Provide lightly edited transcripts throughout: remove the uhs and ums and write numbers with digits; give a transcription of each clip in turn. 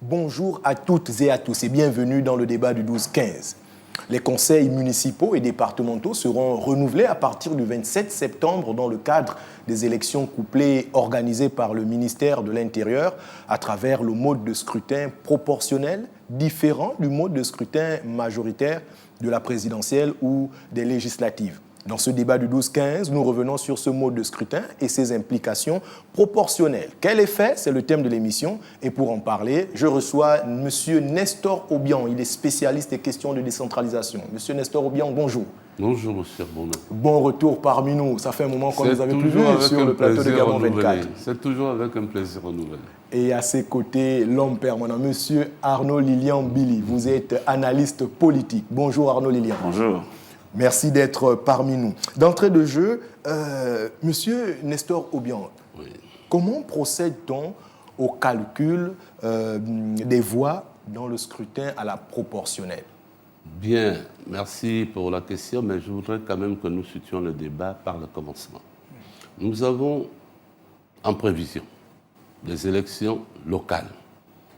Bonjour à toutes et à tous et bienvenue dans le débat du 12-15. Les conseils municipaux et départementaux seront renouvelés à partir du 27 septembre dans le cadre des élections couplées organisées par le ministère de l'Intérieur à travers le mode de scrutin proportionnel, différent du mode de scrutin majoritaire de la présidentielle ou des législatives. Dans ce débat du 12-15, nous revenons sur ce mode de scrutin et ses implications proportionnelles. Quel effet? C'est le thème de l'émission. Et pour en parler, je reçois M. Nestor Obiang. Il est spécialiste des questions de décentralisation. M. Nestor Obiang, bonjour. Bonjour, M. Bonnet. Bon retour parmi nous. Ça fait un moment qu'on ne nous avait plus vus sur le plateau de Gabon 24. C'est toujours avec un plaisir renouvelé. Et à ses côtés, l'homme permanent, M. Arnaud Lilian Billy. Vous êtes analyste politique. Bonjour Arnaud Lilian. Bonjour. Merci d'être parmi nous. D'entrée de jeu, Monsieur Nestor Obiang, oui. Comment procède-t-on au calcul des voix dans le scrutin à la proportionnelle? Bien, merci pour la question, mais je voudrais quand même que nous situions le débat par le commencement. Nous avons en prévision des élections locales.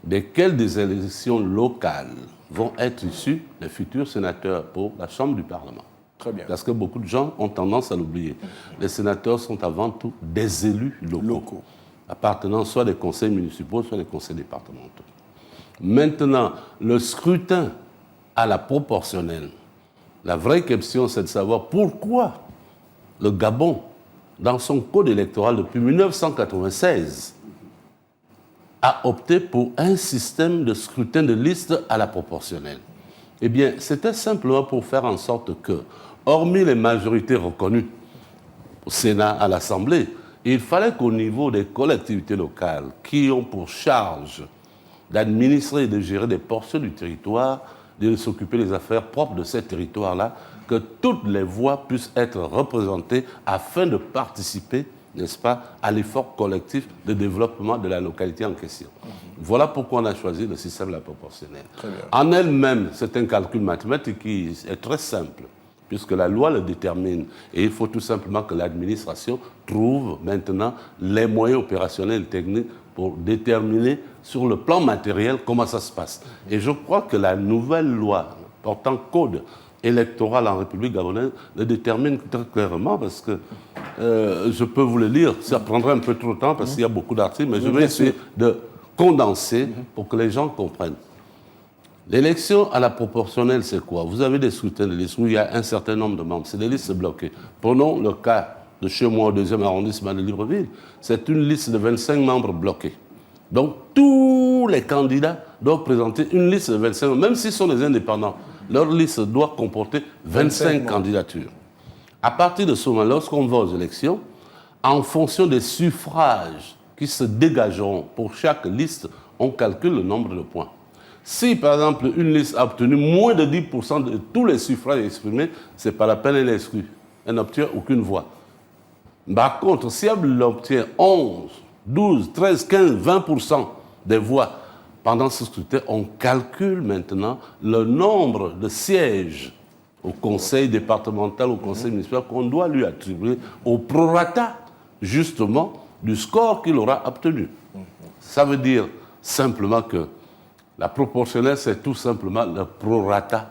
Desquelles des élections locales vont être issus les futurs sénateurs pour la Chambre du Parlement. Très bien. Parce que beaucoup de gens ont tendance à l'oublier. Les sénateurs sont avant tout des élus locaux, appartenant soit des conseils municipaux, soit des conseils départementaux. Maintenant, le scrutin à la proportionnelle, la vraie question, c'est de savoir pourquoi le Gabon, dans son code électoral depuis 1996, a opté pour un système de scrutin de liste à la proportionnelle. Eh bien, c'était simplement pour faire en sorte que, hormis les majorités reconnues au Sénat, à l'Assemblée, il fallait qu'au niveau des collectivités locales qui ont pour charge d'administrer et de gérer des portions du territoire, de s'occuper des affaires propres de ces territoires-là, que toutes les voix puissent être représentées afin de participer, n'est-ce pas, à l'effort collectif de développement de la localité en question. Voilà pourquoi on a choisi le système de la proportionnelle. En elle-même, c'est un calcul mathématique qui est très simple, puisque la loi le détermine. Et il faut tout simplement que l'administration trouve maintenant les moyens opérationnels et techniques pour déterminer sur le plan matériel comment ça se passe. Et je crois que la nouvelle loi portant code électoral en République gabonaise le détermine très clairement, parce que je peux vous le lire, ça prendrait un peu trop de temps parce qu'il y a beaucoup d'articles, mais je vais essayer de condenser pour que les gens comprennent. L'élection à la proportionnelle, c'est quoi? Vous avez des scrutins de liste où il y a un certain nombre de membres, c'est des listes bloquées. Prenons le cas de chez moi au 2e arrondissement de Libreville, c'est une liste de 25 membres bloqués. Donc tous les candidats doivent présenter une liste de 25 membres, même s'ils sont des indépendants. Leur liste doit comporter 25 candidatures. À partir de ce moment, lorsqu'on va aux élections, en fonction des suffrages qui se dégageront pour chaque liste, on calcule le nombre de points. Si, par exemple, une liste a obtenu moins de 10% de tous les suffrages exprimés, ce n'est pas la peine, elle est exclue. Elle n'obtient aucune voix. Par contre, si elle obtient 11, 12, 13, 15, 20% des voix pendant ce scrutin, on calcule maintenant le nombre de sièges au conseil départemental, au conseil municipal, qu'on doit lui attribuer au prorata, justement, du score qu'il aura obtenu. Ça veut dire simplement que la proportionnelle, c'est tout simplement le prorata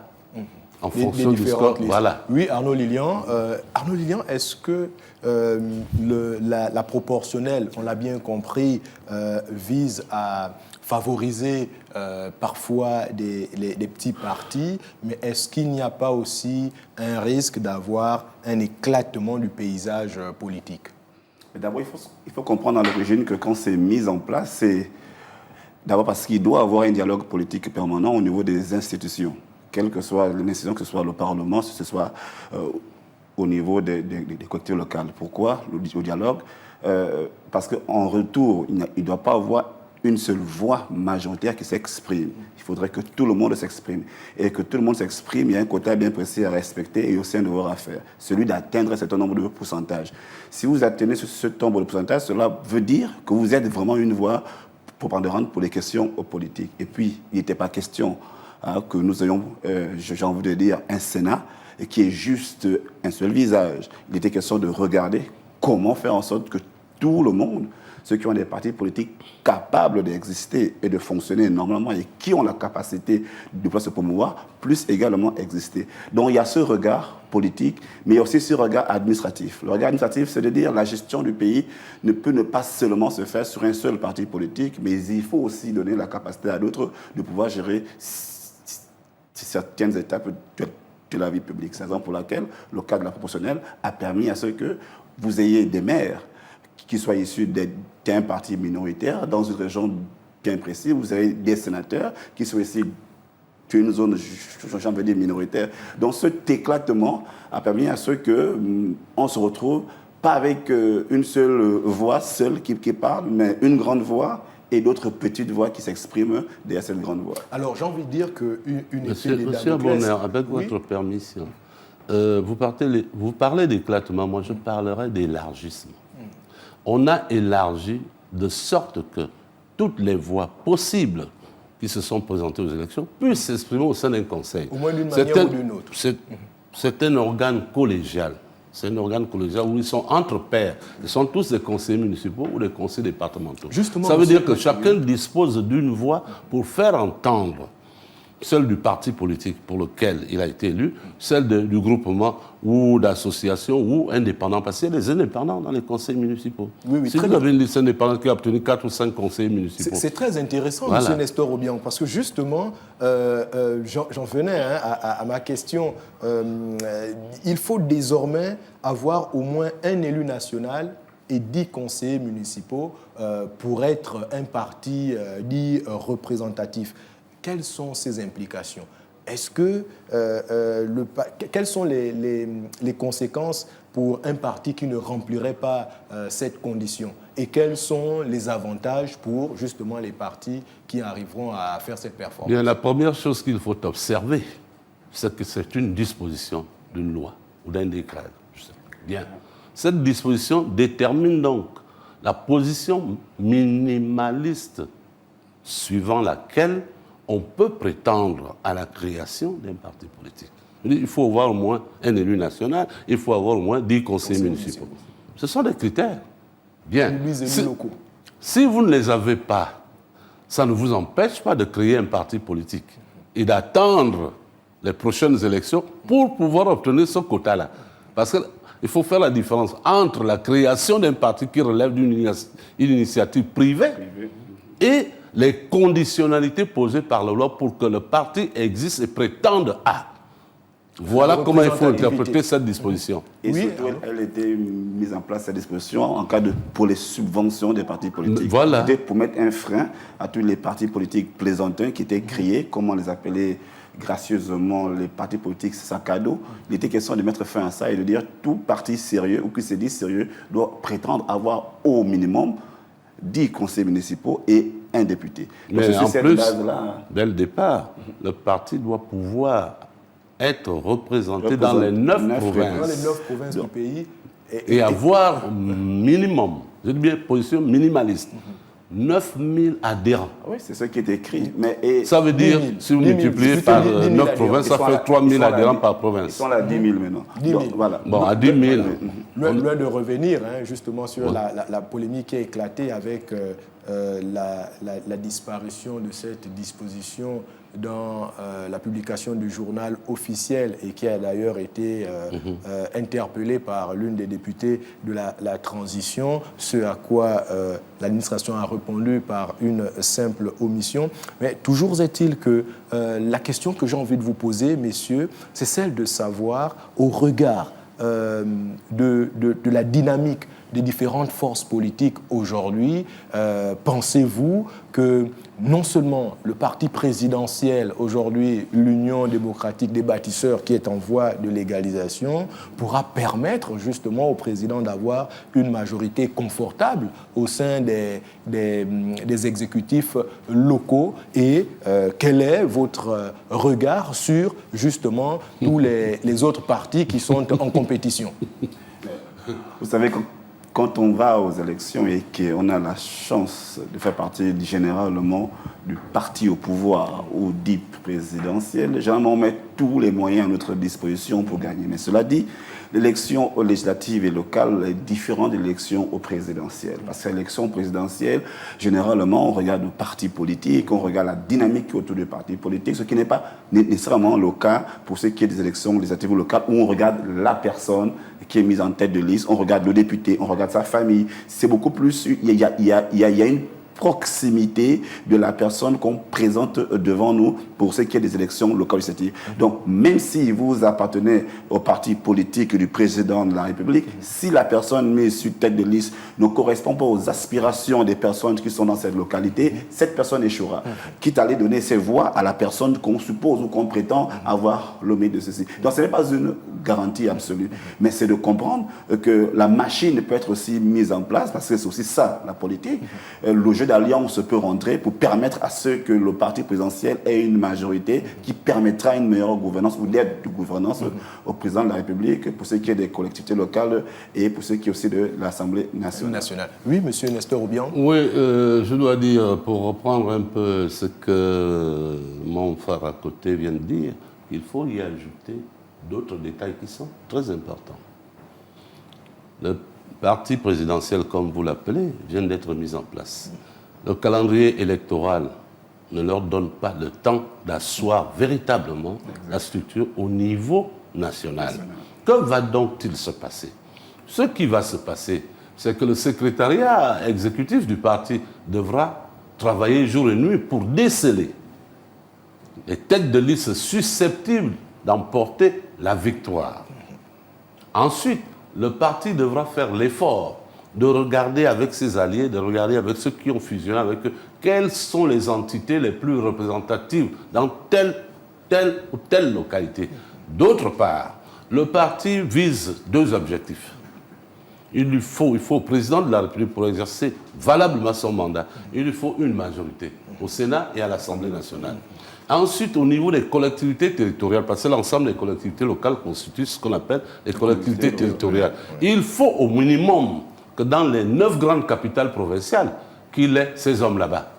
en fonction du score. Voilà. Oui, Arnaud Lilian. Arnaud Lilian, est-ce que la proportionnelle, on l'a bien compris, vise à favoriser parfois les petits partis, mais est-ce qu'il n'y a pas aussi un risque d'avoir un éclatement du paysage politique? D'abord, il faut comprendre à l'origine que quand c'est mis en place, c'est d'abord parce qu'il doit y avoir un dialogue politique permanent au niveau des institutions, quelle que soit l'institution, que ce soit le Parlement, que ce soit au niveau des collectivités locales. Pourquoi le dialogue? Parce qu'en retour, il ne doit pas avoir une seule voix majoritaire qui s'exprime. Il faudrait que tout le monde s'exprime. Et que tout le monde s'exprime, il y a un quota bien précis à respecter et aussi un devoir à faire, celui d'atteindre un certain nombre de pourcentages. Si vous atteignez ce nombre de pourcentages, cela veut dire que vous êtes vraiment une voix prépondérante pour les questions politiques. Et puis, il n'était pas question que nous ayons, j'ai envie de dire, un Sénat qui est juste un seul visage. Il était question de regarder comment faire en sorte que tout le monde ceux qui ont des partis politiques capables d'exister et de fonctionner normalement et qui ont la capacité de pouvoir se promouvoir, plus également exister. Donc il y a ce regard politique, mais il y a aussi ce regard administratif. Le regard administratif, c'est de dire que la gestion du pays ne peut ne pas seulement se faire sur un seul parti politique, mais il faut aussi donner la capacité à d'autres de pouvoir gérer certaines étapes de la vie publique. C'est la raison pour laquelle le cadre de la proportionnelle a permis à ce que vous ayez des maires qui soient issus d'un parti minoritaire dans une région bien précise. Vous avez des sénateurs qui sont issus d'une zone, j'en veux dire, minoritaire. Donc cet éclatement a permis à ce qu'on se retrouve pas avec une seule voix seule qui parle, mais une grande voix et d'autres petites voix qui s'expriment derrière cette grande voix. Alors j'ai envie de dire qu'une Monsieur Bonner, avec votre permission, vous parlez d'éclatement, moi je parlerai d'élargissement. On a élargi de sorte que toutes les voix possibles qui se sont présentées aux élections puissent s'exprimer au sein d'un conseil. Au moins d'une manière ou d'une autre. C'est un organe collégial. C'est un organe collégial où ils sont entre pairs. Ils sont tous des conseillers municipaux ou des conseillers départementaux. Justement, ça veut dire que chacun dispose d'une voix pour faire entendre celle du parti politique pour lequel il a été élu, celle du groupement ou d'association ou indépendant, parce qu'il y a des indépendants dans les conseils municipaux. Oui, si vous avez une liste indépendante qui a obtenu 4 ou 5 conseillers municipaux. C'est très intéressant, voilà. M. Nestor Obiang, parce que justement, j'en venais à ma question. Il faut désormais avoir au moins un élu national et 10 conseillers municipaux pour être un parti dit représentatif. Quelles sont ces implications? Est-ce que, quelles sont les conséquences pour un parti qui ne remplirait pas cette condition? Et quels sont les avantages pour justement les partis qui arriveront à faire cette performance? Bien, la première chose qu'il faut observer, c'est que c'est une disposition d'une loi ou d'un décret. Bien. Cette disposition détermine donc la position minimaliste suivant laquelle on peut prétendre à la création d'un parti politique. Il faut avoir au moins un élu national, il faut avoir au moins 10 conseillers municipaux. Ce sont des critères. Bien. Si vous ne les avez pas, ça ne vous empêche pas de créer un parti politique et d'attendre les prochaines élections pour pouvoir obtenir ce quota-là. Parce qu'il faut faire la différence entre la création d'un parti qui relève d'une initiative privée et les conditionnalités posées par la loi pour que le parti existe et prétende à. Voilà comment il faut interpréter cette disposition. Et surtout, elle était mise en place, cette disposition, en cas pour les subventions des partis politiques. Voilà. C'était pour mettre un frein à tous les partis politiques plaisantins qui étaient créés, comme on les appelait gracieusement les partis politiques sac à dos. Il était question de mettre fin à ça et de dire tout parti sérieux ou qui se dit sérieux doit prétendre avoir au minimum 10 conseillers municipaux et un député. Mais en plus, dès le départ, le parti doit pouvoir être représenté dans les 9 provinces. Dans les 9 provinces du pays. Et avoir minimum, je dis bien position minimaliste, 9000 adhérents. Oui, c'est ce qui est écrit. Mais, ça veut dire, si vous multipliez par 9 provinces, ça fait 3000 adhérents par province. Ils sont là à 10 000 maintenant. 10 000. Donc, voilà. Bon, à 10 000. Loin de revenir justement sur la polémique qui a éclaté avec la disparition de cette disposition dans la publication du journal officiel et qui a d'ailleurs été interpellée par l'une des députées de la transition, ce à quoi l'administration a répondu par une simple omission. Mais toujours est-il que la question que j'ai envie de vous poser, messieurs, c'est celle de savoir, au regard de la dynamique des différentes forces politiques aujourd'hui, pensez-vous que non seulement le parti présidentiel, aujourd'hui l'Union démocratique des bâtisseurs qui est en voie de légalisation, pourra permettre justement au président d'avoir une majorité confortable au sein des exécutifs locaux et quel est votre regard sur justement tous les autres partis qui sont en compétition? Vous savez, quand on va aux élections et qu'on a la chance de faire partie généralement du parti au pouvoir ou dit présidentiel, généralement on met tous les moyens à notre disposition pour gagner. Mais cela dit, l'élection législative et locale est différente de l'élection au présidentiel. Parce que l'élection présidentielle, généralement, on regarde le parti politique, on regarde la dynamique autour du parti politique, ce qui n'est pas nécessairement le cas pour ce qui est des élections législatives ou locales, où on regarde la personne qui est mise en tête de liste, on regarde le député, on regarde sa famille. C'est beaucoup plus... Il y a une proximité de la personne qu'on présente devant nous pour ce qui est des élections locales législatives. Donc, même si vous appartenez au parti politique du président de la République, si la personne mise sur tête de liste ne correspond pas aux aspirations des personnes qui sont dans cette localité, cette personne échouera. Quitte à aller donner ses voix à la personne qu'on suppose ou qu'on prétend avoir le mérite de ceci. Donc, ce n'est pas une garantie absolue, mais c'est de comprendre que la machine peut être aussi mise en place, parce que c'est aussi ça, la politique. Le jeu d'alliance peut rentrer pour permettre à ce que le parti présidentiel ait une majorité qui permettra une meilleure gouvernance ou d'aide de gouvernance au président de la République pour ce qui est des collectivités locales et pour ce qui est aussi de l'Assemblée nationale. Oui, monsieur Nestor Obiang. Oui, je dois dire, pour reprendre un peu ce que mon frère à côté vient de dire, il faut y ajouter d'autres détails qui sont très importants. Le parti présidentiel, comme vous l'appelez, vient d'être mis en place. Le calendrier électoral ne leur donne pas le temps d'asseoir véritablement la structure au niveau national. Que va donc-il se passer? Ce qui va se passer, c'est que le secrétariat exécutif du parti devra travailler jour et nuit pour déceler les têtes de liste susceptibles d'emporter la victoire. Ensuite, le parti devra faire l'effort de regarder avec ses alliés, de regarder avec ceux qui ont fusionné avec eux, quelles sont les entités les plus représentatives dans telle ou telle localité. D'autre part, le parti vise deux objectifs. Il faut au président de la République, pour exercer valablement son mandat, il lui faut une majorité au Sénat et à l'Assemblée nationale. Ensuite, au niveau des collectivités territoriales, parce que l'ensemble des collectivités locales constituent ce qu'on appelle les collectivités territoriales, il faut au minimum que dans les 9 grandes capitales provinciales, qu'il ait ces hommes là-bas.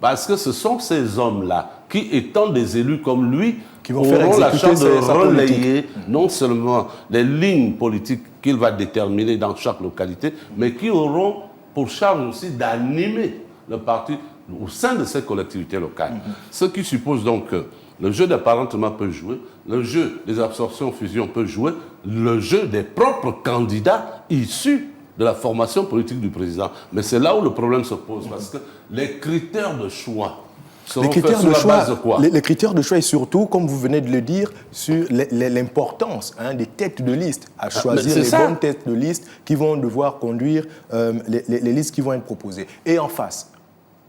Parce que ce sont ces hommes-là qui, étant des élus comme lui, qui auront la charge de relayer non seulement les lignes politiques qu'il va déterminer dans chaque localité, mais qui auront pour charge aussi d'animer le parti au sein de ces collectivités locales. Ce qui suppose donc que le jeu d'apparentement peut jouer, le jeu des absorptions-fusions peut jouer, le jeu des propres candidats issus de la formation politique du président. Mais c'est là où le problème se pose, parce que les critères de choix seront faits sur la base de quoi? Les critères de choix et surtout, comme vous venez de le dire, sur l'importance des têtes de liste, à choisir les bonnes têtes de liste qui vont devoir conduire les listes qui vont être proposées. Et en face,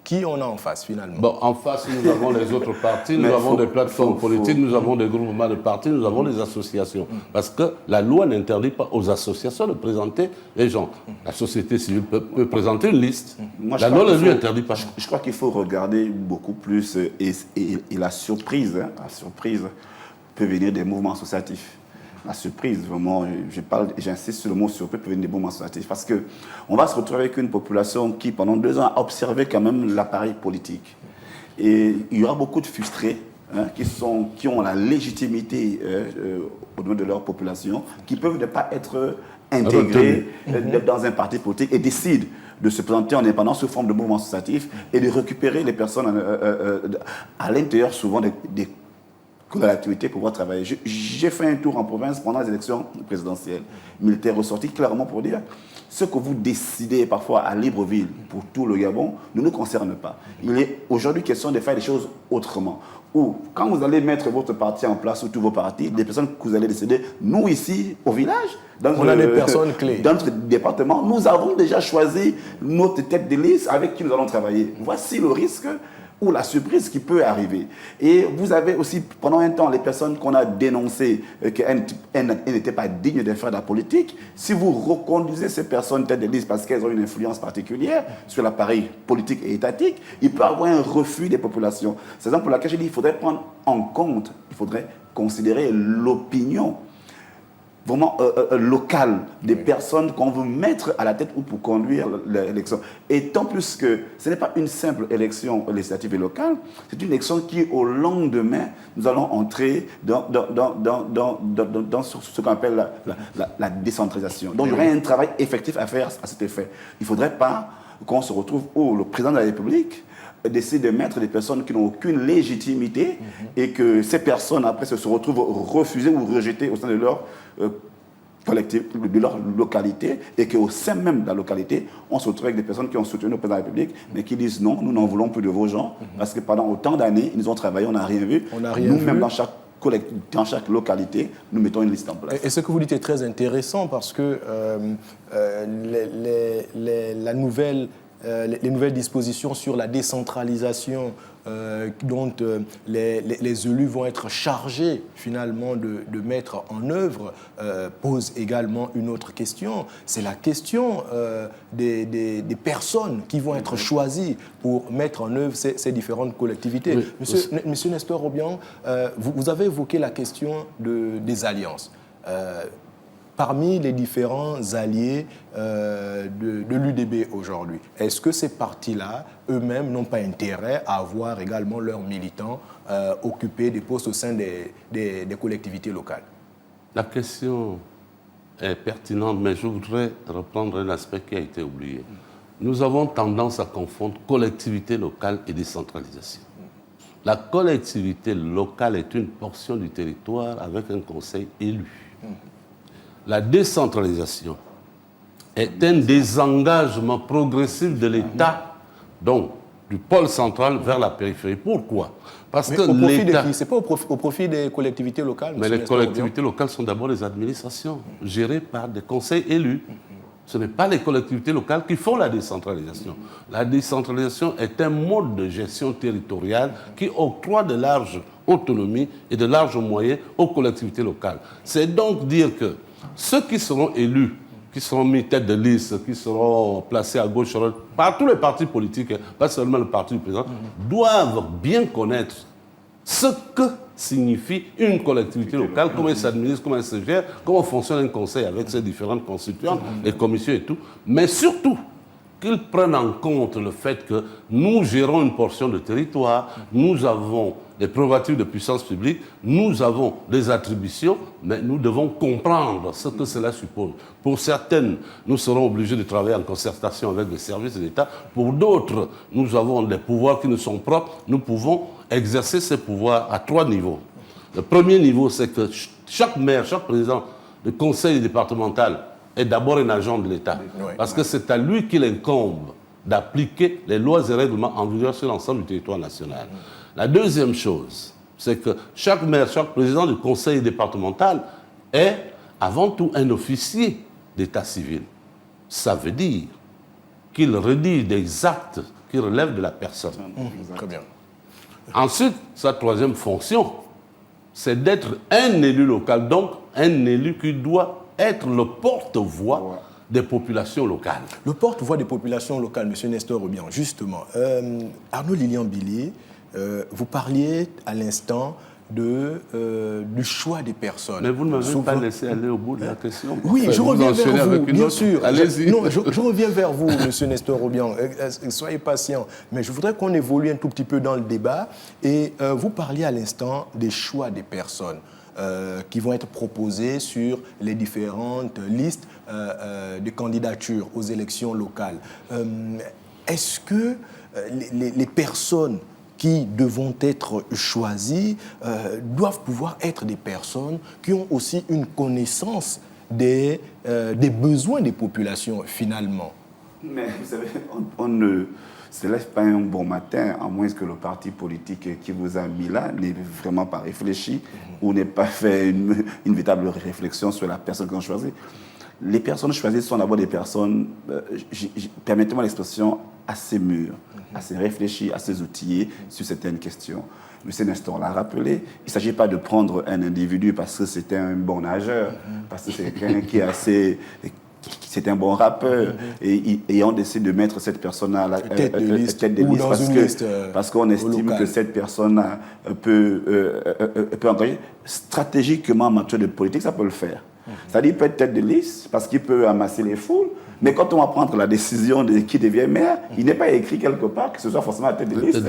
qui on a en face finalement? Bon, en face, nous avons les autres partis, nous avons des plateformes politiques, nous avons des groupements de partis, nous avons des associations. Parce que la loi n'interdit pas aux associations de présenter les gens. La société civile peut présenter une liste. La loi ne lui interdit pas. Je crois qu'il faut regarder beaucoup plus et la surprise peut venir des mouvements associatifs. La surprise, vraiment, j'insiste sur le mot surprise, peut venir des mouvements associatifs. Parce qu'on va se retrouver avec une population qui, pendant 2 ans, a observé quand même l'appareil politique. Et il y aura beaucoup de frustrés qui ont la légitimité au niveau de leur population, qui peuvent ne pas être intégrés dans un parti politique et décident de se présenter en indépendant sous forme de mouvement associatif et de récupérer les personnes à l'intérieur souvent des l'activité pour pouvoir travailler. J'ai fait un tour en province pendant les élections présidentielles. Militaire ressorti clairement pour dire ce que vous décidez parfois à Libreville pour tout le Gabon ne nous concerne pas. Il est aujourd'hui question de faire les choses autrement. Ou quand vous allez mettre votre parti en place ou tous vos partis, des personnes que vous allez décider, nous ici au village, on a des personnes clés. Dans notre département, nous avons déjà choisi notre tête de liste avec qui nous allons travailler. Voici le risque ou la surprise qui peut arriver. Et vous avez aussi, pendant un temps, les personnes qu'on a dénoncées qu'elles n'étaient pas dignes de faire de la politique. Si vous reconduisez ces personnes tête de liste parce qu'elles ont une influence particulière sur l'appareil politique et étatique, il peut y avoir un refus des populations. C'est la raison pour laquelle je dis qu'il faudrait prendre en compte, il faudrait considérer l'opinion vraiment local, des personnes qu'on veut mettre à la tête ou pour conduire l'élection. Et tant plus que ce n'est pas une simple élection législative et locale, c'est une élection qui, au lendemain, nous allons entrer dans ce qu'on appelle la décentralisation. Donc, il y aurait un travail effectif à faire à cet effet. Il ne faudrait pas qu'on se retrouve où le président de la République décide de mettre des personnes qui n'ont aucune légitimité et que ces personnes, après, se retrouvent refusées ou rejetées au sein de leur collectif, de leur localité, et qu'au sein même de la localité, on se retrouve avec des personnes qui ont soutenu le président de la République, mais qui disent non, nous n'en voulons plus de vos gens, parce que pendant autant d'années, ils nous ont travaillé, on n'a rien vu. Nous-mêmes, dans chaque localité, nous mettons une liste en place. Et ce que vous dites est très intéressant parce que les nouvelles dispositions sur la décentralisation dont les élus vont être chargés finalement de mettre en œuvre posent également une autre question. C'est la question des personnes qui vont être choisies pour mettre en œuvre ces différentes collectivités. Oui. Monsieur Nestor Obiang, vous avez évoqué la question des alliances. Parmi les différents alliés de l'UDB aujourd'hui, est-ce que ces partis-là, eux-mêmes, n'ont pas intérêt à avoir également leurs militants occuper des postes au sein des collectivités locales? La question est pertinente, mais je voudrais reprendre un aspect qui a été oublié. Nous avons tendance à confondre collectivité locale et décentralisation. La collectivité locale est une portion du territoire avec un conseil élu. La décentralisation est un désengagement progressif de l'État, donc du pôle central vers la périphérie. Pourquoi? Parce que l'État... Ce n'est pas au profit des collectivités locales. Mais les collectivités locales sont d'abord les administrations, gérées par des conseils élus. Ce n'est pas les collectivités locales qui font la décentralisation. La décentralisation est un mode de gestion territoriale qui octroie de larges autonomies et de larges moyens aux collectivités locales. C'est donc dire que ceux qui seront élus, qui seront mis tête de liste, qui seront placés à gauche, par tous les partis politiques, pas seulement le parti du président, doivent bien connaître ce que signifie une collectivité locale, comment elle s'administre, comment elle se gère, comment fonctionne un conseil avec ses différentes constituantes, les commissions et tout, mais surtout qu'ils prennent en compte le fait que nous gérons une portion de territoire, nous avons des prérogatives de puissance publique, nous avons des attributions, mais nous devons comprendre ce que cela suppose. Pour certaines, nous serons obligés de travailler en concertation avec les services de l'État. Pour d'autres, nous avons des pouvoirs qui nous sont propres. Nous pouvons exercer ces pouvoirs à 3 niveaux. Le premier niveau, c'est que chaque maire, chaque président de conseil départemental est d'abord un agent de l'État. Parce que c'est à lui qu'il incombe d'appliquer les lois et règlements en vigueur sur l'ensemble du territoire national. La deuxième chose, c'est que chaque maire, chaque président du conseil départemental est avant tout un officier d'état civil. Ça veut dire qu'il rédige des actes qui relèvent de la personne. Très bien. Ensuite, sa troisième fonction, c'est d'être un élu local, donc un élu qui doit être le porte-voix des populations locales. Le porte-voix des populations locales, M. Nestor Obiang, justement. Arnaud Lilian-Billy, vous parliez à l'instant du choix des personnes. Mais vous ne m'avez pas laissé aller au bout de la question. Oui, je reviens vers vous, bien sûr. Allez-y. Non, je reviens vers vous, M. Nestor Obiang. Soyez patient. Mais je voudrais qu'on évolue un tout petit peu dans le débat. Et vous parliez à l'instant des choix des personnes qui vont être proposées sur les différentes listes de candidatures aux élections locales. Est-ce que les personnes qui devront être choisies doivent pouvoir être des personnes qui ont aussi une connaissance des besoins des populations, finalement? Mais vous savez, on ne se lève pas un bon matin, à moins que le parti politique qui vous a mis là n'ait vraiment pas réfléchi ou n'ait pas fait une véritable réflexion sur la personne qu'on choisit. Les personnes choisies sont d'abord des personnes, permettez-moi l'expression, assez mûres, assez réfléchies, assez outillées sur certaines questions. M. Nestor l'a rappelé, il ne s'agit pas de prendre un individu parce que c'est un bon nageur, parce que c'est quelqu'un qui est assez... C'est un bon rappeur, et on décide de mettre cette personne à la tête de liste parce qu'on estime que cette personne peut engager stratégiquement en matière de politique, ça peut le faire. C'est-à-dire qu'il peut être tête de liste parce qu'il peut amasser les foules, mais quand on va prendre la décision de qui devient maire, il n'est pas écrit quelque part que ce soit forcément la tête de liste.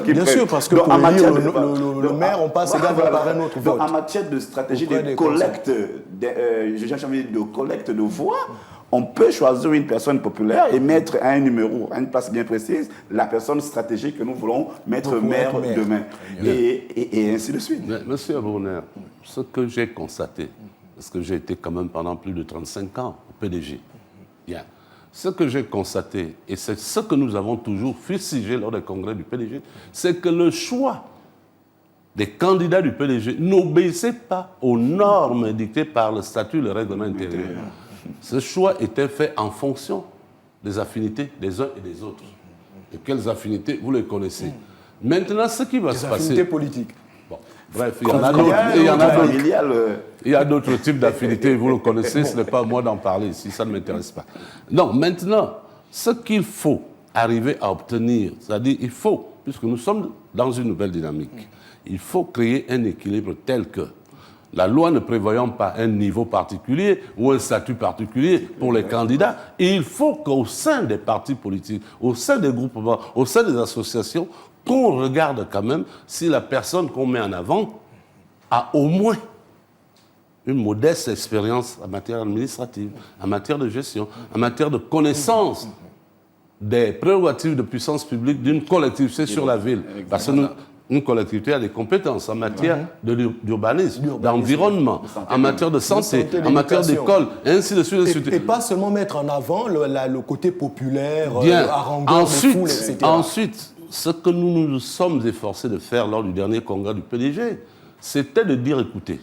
Bien sûr, parce que pour élire le maire, on passe également par un autre vote. En matière de stratégie de collecte, de collecte de voix, on peut choisir une personne populaire et mettre à un numéro, à une place bien précise, la personne stratégique que nous voulons mettre maire demain. Et ainsi de suite. Mais, Monsieur Brunner, ce que j'ai constaté, parce que j'ai été quand même pendant plus de 35 ans au PDG, bien, ce que j'ai constaté, et c'est ce que nous avons toujours fustigé lors des congrès du PDG, c'est que le choix des candidats du PDG n'obéissait pas aux normes dictées par le statut et le règlement intérieur. Ce choix était fait en fonction des affinités des uns et des autres. Et quelles affinités, vous les connaissez. Maintenant, ce qui va se passer... affinités politiques. Bon, bref, il y en a d'autres. Il y a d'autres types d'affinités, vous le connaissez, ce n'est pas à moi d'en parler ici, ça ne m'intéresse pas. Non, maintenant, ce qu'il faut arriver à obtenir, c'est-à-dire, il faut, puisque nous sommes dans une nouvelle dynamique, il faut créer un équilibre tel que la loi ne prévoyant pas un niveau particulier ou un statut particulier pour les candidats, et il faut qu'au sein des partis politiques, au sein des groupements, au sein des associations, qu'on regarde quand même si la personne qu'on met en avant a au moins une modeste expérience en matière administrative, en matière de gestion, en matière de connaissance des prérogatives de puissance publique d'une collectivité sur la ville. Parce que une collectivité a des compétences en matière d'urbanisme, d'environnement, en matière de santé, en matière d'école, et ainsi de suite. Et pas seulement mettre en avant le côté populaire, harangueur des foules, etc. Ensuite, ce que nous nous sommes efforcés de faire lors du dernier congrès du PDG, c'était de dire, écoutez,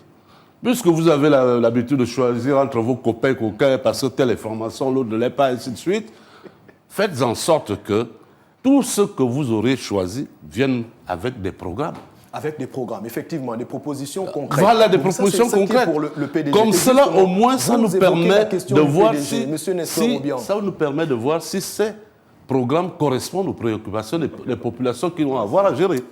puisque vous avez l'habitude de choisir entre vos copains parce que telle information, l'autre ne l'est pas, et ainsi de suite, faites en sorte que tout ce que vous aurez choisi vienne avec des programmes. Avec des programmes, effectivement, des propositions concrètes. Voilà, des propositions concrètes. Pour le PDG. Comme cela, au moins, ça nous permet de voir si ces programmes correspondent aux préoccupations des populations qui vont avoir à gérer.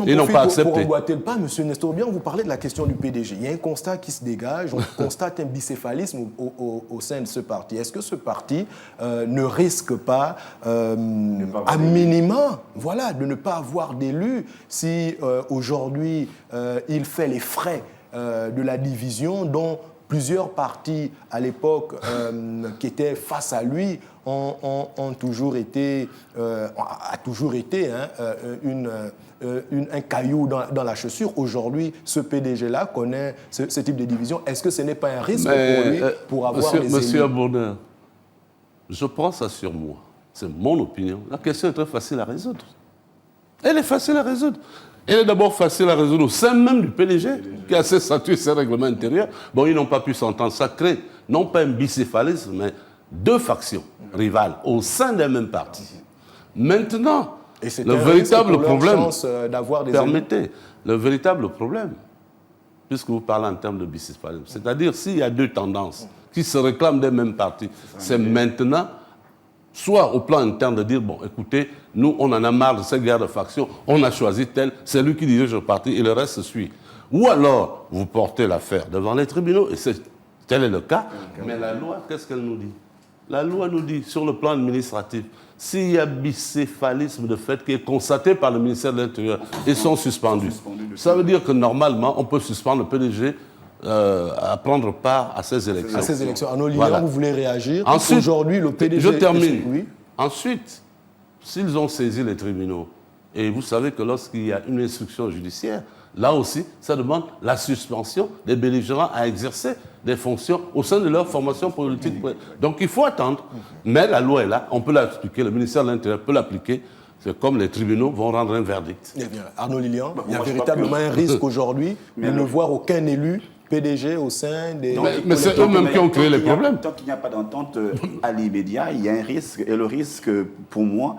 Et non pas accepté. Pour emboîter le pas, M. Nestor Obiang, vous parlez de la question du PDG. Il y a un constat qui se dégage, on constate un bicéphalisme au sein de ce parti. Est-ce que ce parti ne risque pas, à minima, voilà, de ne pas avoir d'élu si aujourd'hui il fait les frais de la division dont plusieurs partis à l'époque qui étaient face à lui ont toujours été, un caillou dans la chaussure. Aujourd'hui, ce PDG-là connaît ce type de division. Est-ce que ce n'est pas un risque pour lui pour avoir des élus? Monsieur Brunner, je prends ça sur moi. C'est mon opinion. La question est très facile à résoudre. Elle est facile à résoudre. Elle est d'abord facile à résoudre au sein même du PDG, qui a ses statuts et ses règlements intérieurs. Bon, ils n'ont pas pu s'entendre. Ça crée, non pas un bicéphalisme, mais deux factions rivales au sein d'un même parti. Maintenant, le véritable problème, le véritable problème, puisque vous parlez en termes de bicéphalisme, c'est-à-dire s'il y a deux tendances qui se réclament d'un même parti, c'est maintenant soit au plan interne de dire, bon, écoutez, nous, on en a marre de cette guerre de factions, on a choisi tel, c'est lui qui dirige le parti et le reste suit. Ou alors, vous portez l'affaire devant les tribunaux, et tel est le cas. Mais la loi, qu'est-ce qu'elle nous dit? La loi nous dit, sur le plan administratif, s'il y a bicéphalisme de fait qui est constaté par le ministère de l'Intérieur, ils sont suspendus. Ça veut dire que normalement, on peut suspendre le PDG à prendre part à ces élections. À ces élections. Arnaud Lilian, voilà. Vous voulez réagir? Ensuite, aujourd'hui, le PDG... Je termine. Oui. Ensuite, s'ils ont saisi les tribunaux, et vous savez que lorsqu'il y a une instruction judiciaire, là aussi, ça demande la suspension des belligérants à exercer des fonctions au sein de leur formation politique. Donc il faut attendre. Mais la loi est là, on peut l'appliquer, le ministère de l'Intérieur peut l'appliquer. C'est comme les tribunaux vont rendre un verdict. Eh bien, Arnaud Lilian, il y a véritablement un risque aujourd'hui de ne voir aucun élu PDG au sein des... Mais c'est eux-mêmes qui ont créé les problèmes. Tant qu'il n'y a pas d'entente à l'immédiat, il y a un risque. Et le risque, pour moi,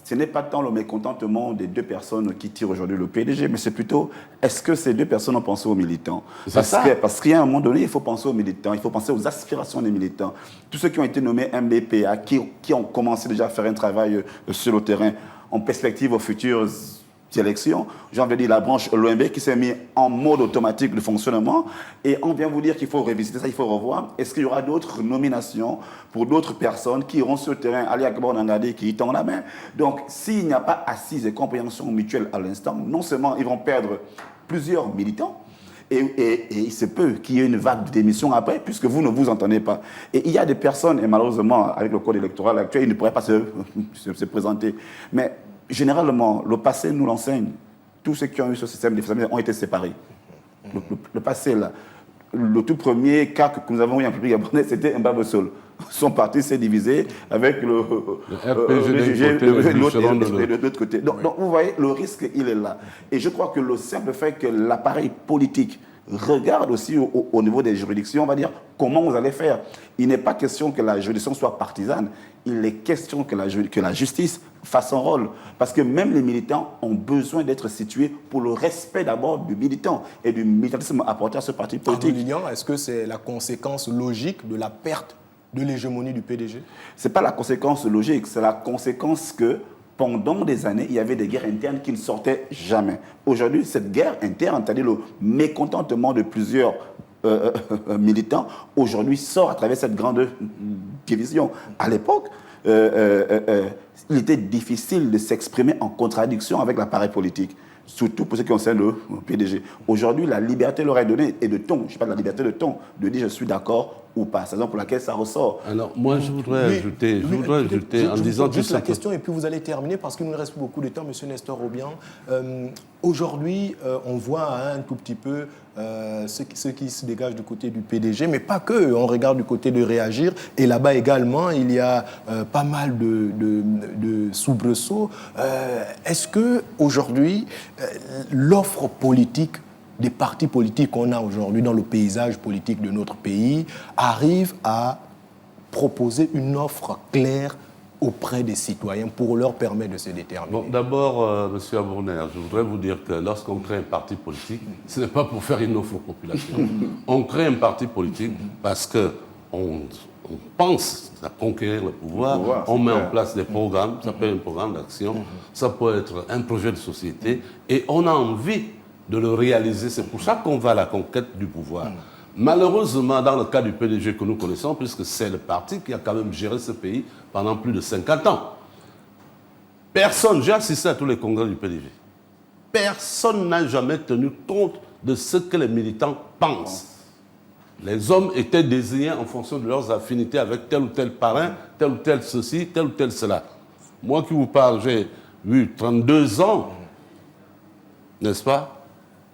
ce n'est pas tant le mécontentement des deux personnes qui tirent aujourd'hui le PDG, mais c'est plutôt, est-ce que ces deux personnes ont pensé aux militants? Parce qu'il y a un moment donné, il faut penser aux militants, il faut penser aux aspirations des militants. Tous ceux qui ont été nommés MBPA, qui ont commencé déjà à faire un travail sur le terrain, en perspective aux futures élections, j'ai envie de dire la branche l'OMB qui s'est mise en mode automatique de fonctionnement, et on vient vous dire qu'il faut révisiter ça, il faut revoir. Est-ce qu'il y aura d'autres nominations pour d'autres personnes qui iront sur le terrain, Ali Akbar Nangadé qui y tend la main? Donc, s'il n'y a pas assise et compréhension mutuelle à l'instant, non seulement ils vont perdre plusieurs militants, et il se peut qu'il y ait une vague de démission après, puisque vous ne vous entendez pas. Et il y a des personnes, et malheureusement, avec le code électoral actuel, ils ne pourraient pas se présenter. Mais généralement, le passé nous l'enseigne. Tous ceux qui ont eu ce système de famille ont été séparés. Le passé, là. Le tout premier cas que nous avons eu en République gabonaise, c'était Mbaba Sol. Son parti s'est divisé avec le RPG de l'autre côté. Donc, vous voyez, le risque, il est là. Et je crois que le simple fait que l'appareil politique regarde aussi au niveau des juridictions, on va dire, comment vous allez faire. Il n'est pas question que la juridiction soit partisane, il est question que la justice fasse son rôle. Parce que même les militants ont besoin d'être situés pour le respect d'abord du militant et du militantisme apporté à ce parti politique. Lilian, est-ce que c'est la conséquence logique de la perte de l'hégémonie du PDG? Ce n'est pas la conséquence logique, c'est la conséquence que pendant des années, il y avait des guerres internes qui ne sortaient jamais. Aujourd'hui, cette guerre interne, c'est-à-dire le mécontentement de plusieurs militants, aujourd'hui sort à travers cette grande division. À l'époque, il était difficile de s'exprimer en contradiction avec l'appareil politique, surtout pour ce qui concerne le PDG. Aujourd'hui, la liberté leur est donnée, et de ton, je parle de la liberté de ton, de dire je suis d'accord ou pas. C'est la raison pour laquelle ça ressort. Alors, moi, je voudrais ajouter en disant juste la question, et puis vous allez terminer, parce qu'il nous reste beaucoup de temps, M. Nestor Obiang. Aujourd'hui, on voit un tout petit peu ce qui se dégage du côté du PDG, mais pas que. On regarde du côté de Réagir, et là-bas également, il y a pas mal de soubresauts. Est-ce qu'aujourd'hui, l'offre politique des partis politiques qu'on a aujourd'hui dans le paysage politique de notre pays arrive à proposer une offre claire auprès des citoyens pour leur permettre de se déterminer? Bon, d'abord, M. Abourner, je voudrais vous dire que lorsqu'on crée un parti politique, ce n'est pas pour faire une offre aux populations. On crée un parti politique parce qu'on pense à conquérir le pouvoir, on met en place des programmes, ça peut être un programme d'action, ça peut être un projet de société, et on a envie de le réaliser. C'est pour ça qu'on va à la conquête du pouvoir. Malheureusement, dans le cas du PDG que nous connaissons, puisque c'est le parti qui a quand même géré ce pays pendant plus de 50 ans, personne, j'ai assisté à tous les congrès du PDG, personne n'a jamais tenu compte de ce que les militants pensent. Les hommes étaient désignés en fonction de leurs affinités avec tel ou tel parrain, tel ou tel ceci, tel ou tel cela. Moi qui vous parle, j'ai eu 32 ans, n'est-ce pas,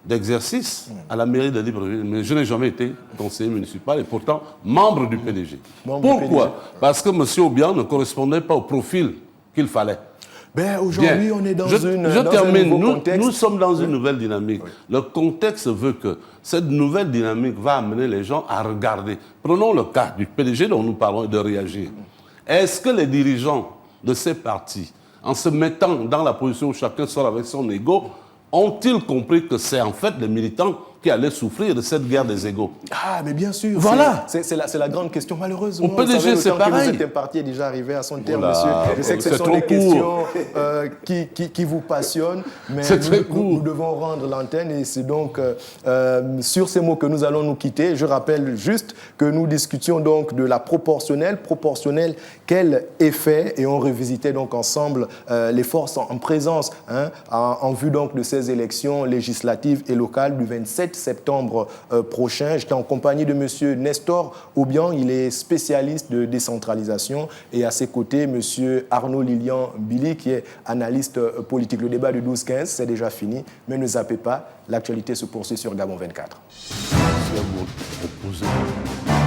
d'exercice à la mairie de Libreville, mais je n'ai jamais été conseiller municipal et pourtant membre du PDG. Pourquoi? Parce que M. Obiang ne correspondait pas au profil qu'il fallait. Ben, aujourd'hui, on est dans un nouveau contexte. Nous sommes dans une nouvelle dynamique. Oui. Le contexte veut que cette nouvelle dynamique va amener les gens à regarder. Prenons le cas du PDG dont nous parlons et de Réagir. Est-ce que les dirigeants de ces partis, en se mettant dans la position où chacun sort avec son ego, ont-ils compris que c'est en fait les militants qui allaient souffrir de cette guerre des égos? Ah, mais bien sûr. Voilà. C'est la grande question. Malheureusement, au PDG, c'est pareil. Vous parti est déjà arrivé à son terme, voilà. Monsieur. Je sais que ce sont des questions qui vous passionnent, mais nous devons rendre l'antenne, et c'est donc sur ces mots que nous allons nous quitter. Je rappelle juste que nous discutions donc de la proportionnelle, quel effet, et on revisitait donc ensemble les forces en présence en vue donc de ces élections législatives et locales du 27 septembre prochain. J'étais en compagnie de M. Nestor Obiang, il est spécialiste de décentralisation, et à ses côtés, M. Arnaud Lilian Billy, qui est analyste politique. Le débat du 12-15, c'est déjà fini, mais ne zappez pas, l'actualité se poursuit sur Gabon 24. Merci à vous.